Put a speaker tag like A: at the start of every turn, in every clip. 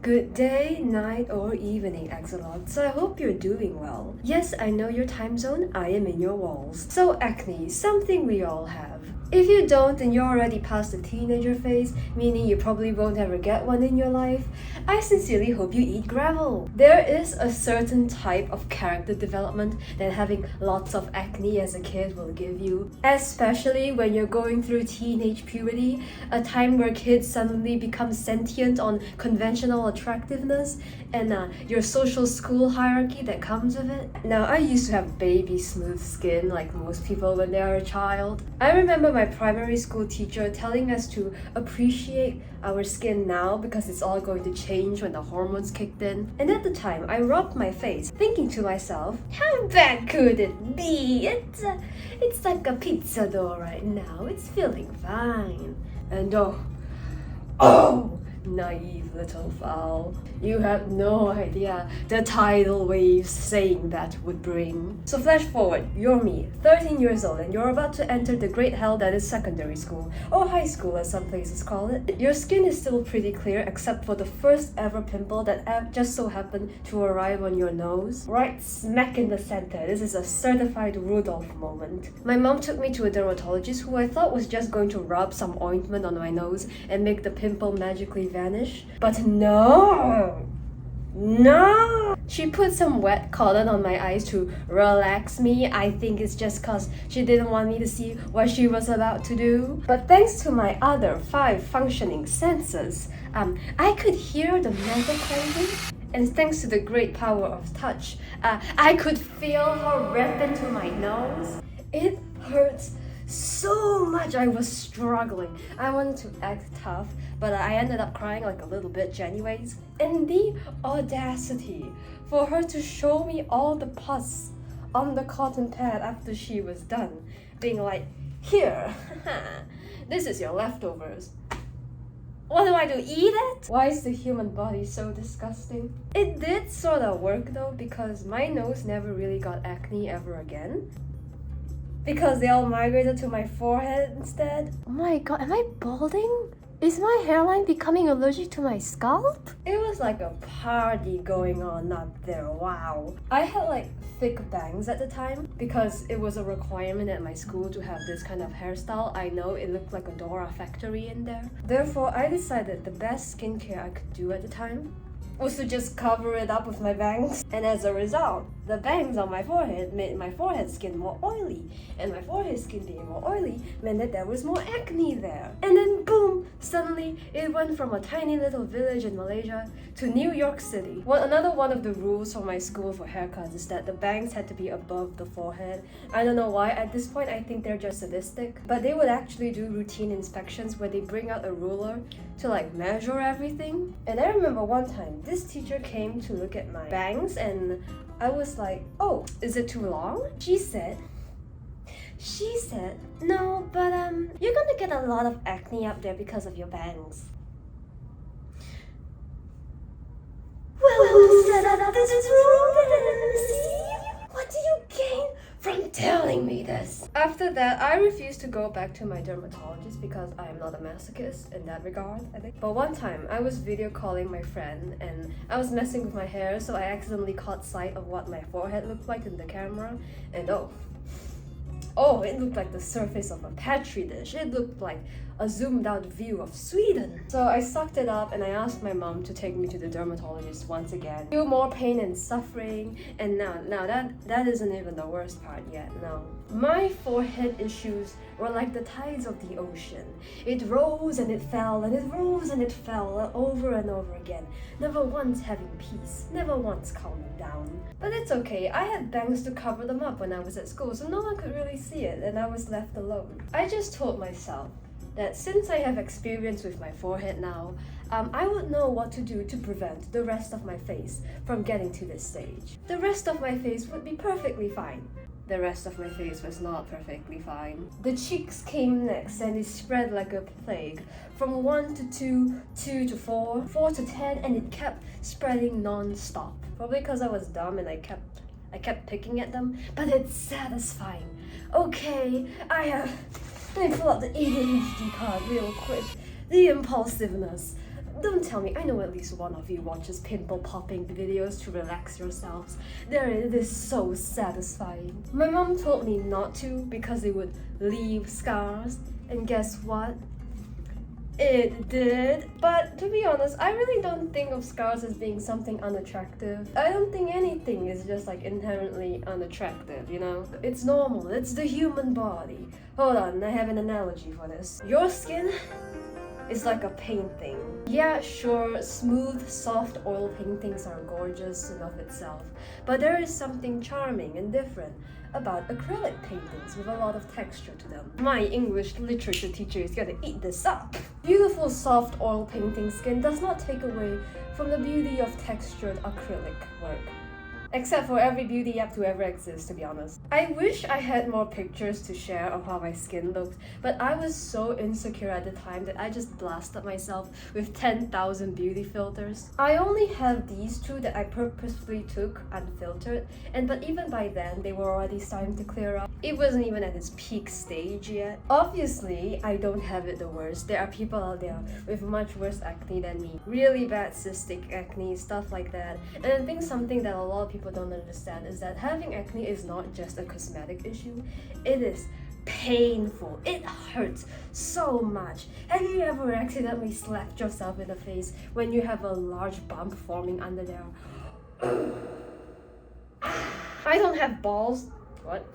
A: Good day, night, or evening, axolots. I hope you're doing well. Yes, I know your time zone. I am in your walls. So acne, something we all have. If you don't, then you're already past the teenager phase, meaning you probably won't ever get one in your life. I sincerely hope you eat gravel. There is a certain type of character development that having lots of acne as a kid will give you, especially when you're going through teenage puberty, a time where kids suddenly become sentient on conventional attractiveness and your social school hierarchy that comes with it. Now, I used to have baby smooth skin like most people when they are a child. I remember my primary school teacher telling us to appreciate our skin now because it's all going to change when the hormones kicked in. And at the time, I rubbed my face, thinking to myself, how bad could it be? It's like a pizza dough right now. It's feeling fine. And oh, naive little fowl. You have no idea the tidal waves saying that would bring. So flash forward, you're me, 13 years old, and you're about to enter the great hell that is secondary school, or high school as some places call it. Your skin is still pretty clear except for the first ever pimple that just so happened to arrive on your nose. Right smack in the center. This is a certified Rudolph moment. My mom took me to a dermatologist who I thought was just going to rub some ointment on my nose and make the pimple magically vanish. But no! She put some wet cotton on my eyes to relax me. I think it's just cause she didn't want me to see what she was about to do. But thanks to my other 5 functioning senses, I could hear the metal clanking. And thanks to the great power of touch, I could feel her rip into my nose. It hurts so much. I was struggling. I wanted to act tough, but I ended up crying like a little bitch anyways. And the audacity for her to show me all the pus on the cotton pad after she was done, being like, here, this is your leftovers. What do I do, eat it? Why is the human body so disgusting? It did sort of work though, because my nose never really got acne ever again. Because they all migrated to my forehead instead. Oh my god, am I balding? Is my hairline becoming allergic to my scalp? It was like a party going on up there, wow. I had like thick bangs at the time because it was a requirement at my school to have this kind of hairstyle. I know it looked like a Dora factory in there. Therefore, I decided the best skincare I could do at the time was to just cover it up with my bangs. And as a result, the bangs on my forehead made my forehead skin more oily. And my forehead skin being more oily meant that there was more acne there. And then boom, suddenly it went from a tiny little village in Malaysia to New York City. Another one of the rules for my school for haircuts is that the bangs had to be above the forehead. I don't know why, at this point I think they're just sadistic. But they would actually do routine inspections where they bring out a ruler to like measure everything. And I remember one time, this teacher came to look at my bangs and I was like, oh, is it too long? She said, no, but you're gonna get a lot of acne up there because of your bangs. Well said, this is wrong. What do you gain from telling me this? After that, I refused to go back to my dermatologist because I am not a masochist in that regard, I think. But one time, I was video calling my friend and I was messing with my hair, so I accidentally caught sight of what my forehead looked like in the camera, and oh, it looked like the surface of a petri dish. It looked like a zoomed out view of Sweden. So I sucked it up and I asked my mom to take me to the dermatologist once again. Feel more pain and suffering, and now that isn't even the worst part yet, no. My forehead issues were like the tides of the ocean. It rose and it fell and it rose and it fell over and over again, never once having peace, never once calming down. But it's okay, I had bangs to cover them up when I was at school, so no one could really see it and I was left alone. I just told myself that since I have experience with my forehead now, I would know what to do to prevent the rest of my face from getting to this stage. The rest of my face would be perfectly fine. The rest of my face was not perfectly fine. The cheeks came next and it spread like a plague. From 1 to 2, 2 to 4, 4 to 10, and it kept spreading non-stop. Probably because I was dumb and I kept picking at them, but it's satisfying. Okay, let me pull out the ADHD card real quick. The impulsiveness, Don't tell me, I know at least one of you watches pimple popping videos to relax yourselves. It is so satisfying. My mom told me not to because it would leave scars, and guess what? It did. But to be honest, I really don't think of scars as being something unattractive. I don't think anything is just like inherently unattractive, you know? It's normal, it's the human body. Hold on, I have an analogy for this. Your skin is like a painting. Yeah, sure, smooth, soft oil paintings are gorgeous in of itself, but there is something charming and different about acrylic paintings with a lot of texture to them. My English literature teacher is gonna eat this up. Beautiful soft oil painting skin does not take away from the beauty of textured acrylic work. Except for every beauty app to ever exist, to be honest. I wish I had more pictures to share of how my skin looked, but I was so insecure at the time that I just blasted myself with 10,000 beauty filters. I only have these two that I purposefully took unfiltered, but even by then, they were already starting to clear up. It wasn't even at its peak stage yet. Obviously, I don't have it the worst. There are people out there with much worse acne than me. Really bad cystic acne, stuff like that. And I think something that a lot of people don't understand is that having acne is not just a cosmetic issue. It is painful. It hurts so much. Have you ever accidentally slapped yourself in the face when you have a large bump forming under there? I don't have balls. What?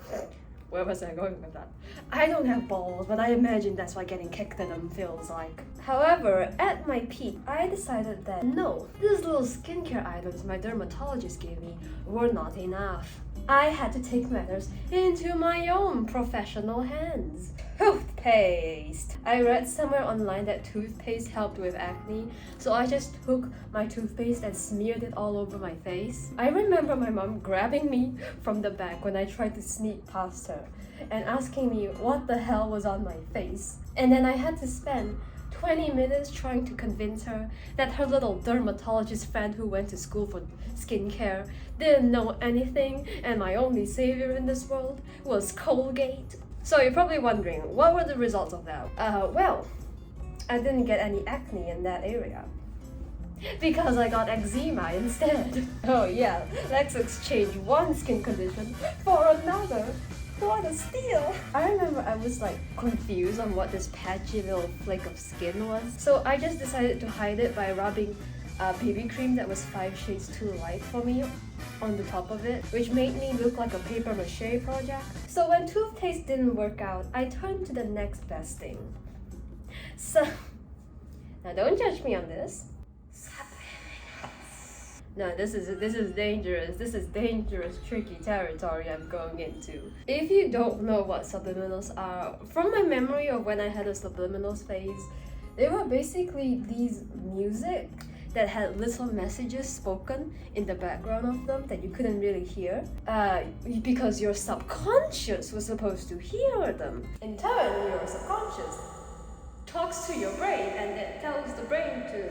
A: Where was I going with that? I don't have balls, but I imagine that's what getting kicked at them feels like. However, at my peak, I decided that no, these little skincare items my dermatologist gave me were not enough. I had to take matters into my own professional hands. Toothpaste! I read somewhere online that toothpaste helped with acne, so I just took my toothpaste and smeared it all over my face. I remember my mom grabbing me from the back when I tried to sneak past her and asking me what the hell was on my face. And then I had to spend 20 minutes trying to convince her that her little dermatologist friend who went to school for skincare didn't know anything and my only savior in this world was Colgate. So you're probably wondering, what were the results of that? Well, I didn't get any acne in that area. Because I got eczema instead. Oh yeah, let's exchange one skin condition for another. What a steal! I remember I was like confused on what this patchy little flake of skin was. So I just decided to hide it by rubbing BB cream that was 5 shades too light for me on the top of it, which made me look like a paper mache project. So when toothpaste didn't work out, I turned to the next best thing. So, now don't judge me on this. No, this is dangerous. This is dangerous, tricky territory I'm going into. If you don't know what subliminals are, from my memory of when I had a subliminals phase, they were basically these music that had little messages spoken in the background of them that you couldn't really hear because your subconscious was supposed to hear them. In turn, your subconscious talks to your brain and it tells the brain to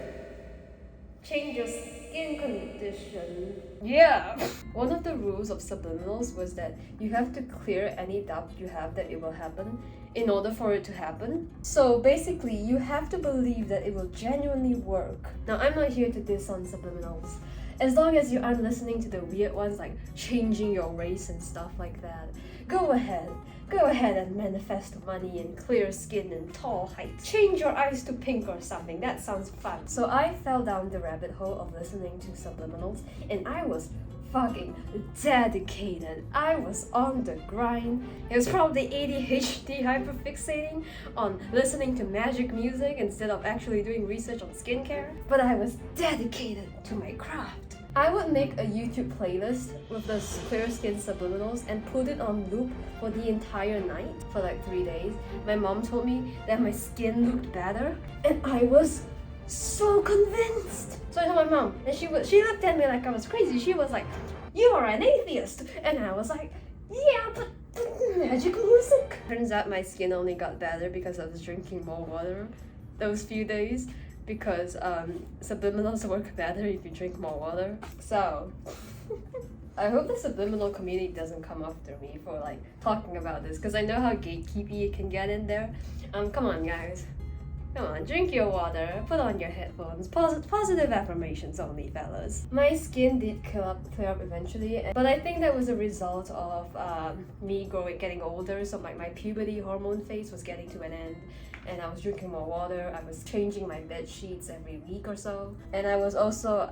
A: change your skin condition. Yeah! One of the rules of subliminals was that you have to clear any doubt you have that it will happen in order for it to happen. So basically, you have to believe that it will genuinely work. Now, I'm not here to diss on subliminals. As long as you aren't listening to the weird ones like changing your race and stuff like that, go ahead. Go ahead and manifest money and clear skin and tall height. Change your eyes to pink or something, that sounds fun. So I fell down the rabbit hole of listening to subliminals and I was fucking dedicated. I was on the grind. It was probably ADHD hyperfixating on listening to magic music instead of actually doing research on skincare. But I was dedicated to my craft. I would make a YouTube playlist with the clear skin subliminals and put it on loop for the entire night for like 3 days. My mom told me that my skin looked better and I was so convinced. So I told my mom and she looked at me like I was crazy. She was like, "You are an atheist." And I was like, "Yeah, but magic music." Turns out my skin only got better because I was drinking more water those few days. Because subliminals work better if you drink more water. So I hope the subliminal community doesn't come after me for like talking about this, because I know how gatekeepy it can get in there. Come on guys, Come on, drink your water, put on your headphones. Positive affirmations only, fellas. My skin did clear up eventually, but I think that was a result of me getting older, so my puberty hormone phase was getting to an end, and I was drinking more water. I was changing my bed sheets every week or so, and I was also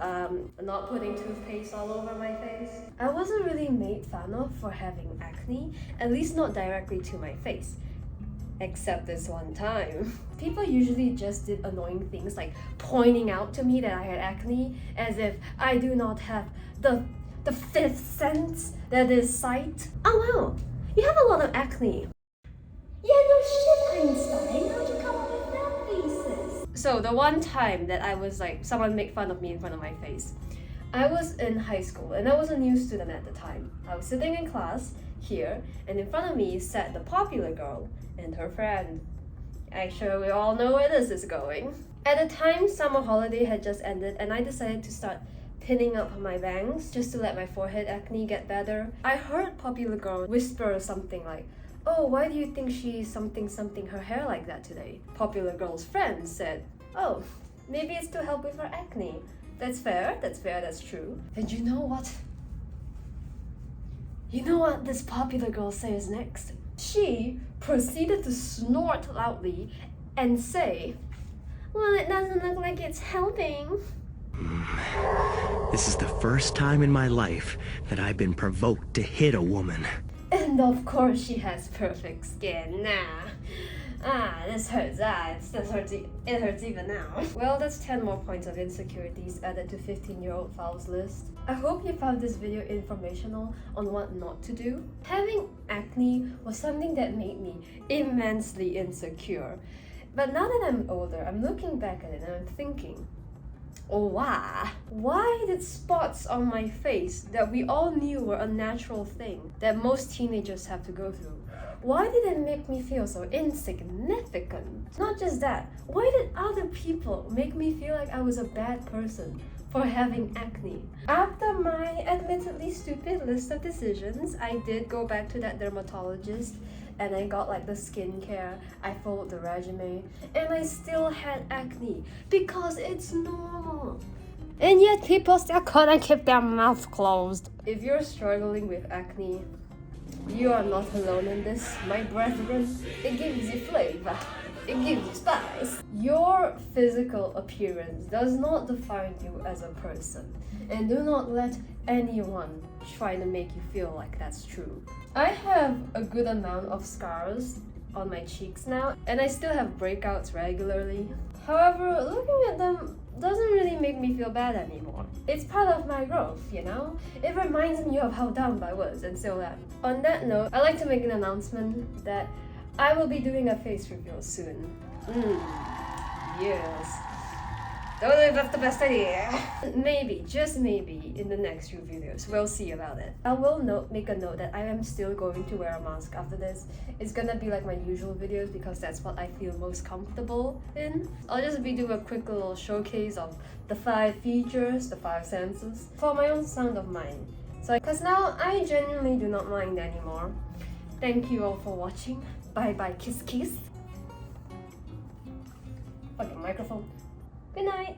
A: not putting toothpaste all over my face. I wasn't really made fun of for having acne, at least not directly to my face. Except this one time. People usually just did annoying things like pointing out to me that I had acne, as if I do not have the fifth sense that is sight. Oh wow, you have a lot of acne. Yeah, no shit, Einstein. How'd you come up with that thesis? So the one time that I was like, someone made fun of me in front of my face, I was in high school and I was a new student at the time. I was sitting in class here, and in front of me sat the popular girl and her friend. I'm sure we all know where this is going. At the time, summer holiday had just ended, and I decided to start pinning up my bangs just to let my forehead acne get better. I heard popular girl whisper something like, "Oh, why do you think she's something her hair like that today?" Popular girl's friend said, "Oh, maybe it's to help with her acne." That's fair, that's true. And you know what? You know what this popular girl says next? She proceeded to snort loudly and say, "Well, it doesn't look like it's helping."
B: This is the first time in my life that I've been provoked to hit a woman.
A: And of course she has perfect skin. Nah. This hurts. It hurts even now. Well, that's 10 more points of insecurities added to 15-year-old Fal's list. I hope you found this video informational on what not to do. Having acne was something that made me immensely insecure. But now that I'm older, I'm looking back at it and I'm thinking, oh wow, why did spots on my face that we all knew were a natural thing that most teenagers have to go through, why did it make me feel so insignificant? Not just that, why did other people make me feel like I was a bad person for having acne? After my admittedly stupid list of decisions, I did go back to that dermatologist and I got like the skincare, I followed the regimen, and I still had acne because it's normal. And yet people still couldn't keep their mouths closed. If you're struggling with acne, you are not alone in this, my brethren. It gives you flavor. It gives you spice. Your physical appearance does not define you as a person. And do not let anyone try to make you feel like that's true. I have a good amount of scars on my cheeks now, and I still have breakouts regularly. However, looking at them doesn't really make me feel bad anymore. It's part of my growth, you know? It reminds me of how dumb I was and still am. On that note, I'd like to make an announcement that I will be doing a face reveal soon. Yes. Don't know if that's the best idea. Maybe, just maybe, in the next few videos. We'll see about it. I will make a note that I am still going to wear a mask after this. It's gonna be like my usual videos because that's what I feel most comfortable in. I'll just be doing a quick little showcase of the 5 features, the 5 senses, for my own sound of mind. So, because now I genuinely do not mind anymore. Thank you all for watching. Bye bye, kiss kiss. Fucking microphone. Good night.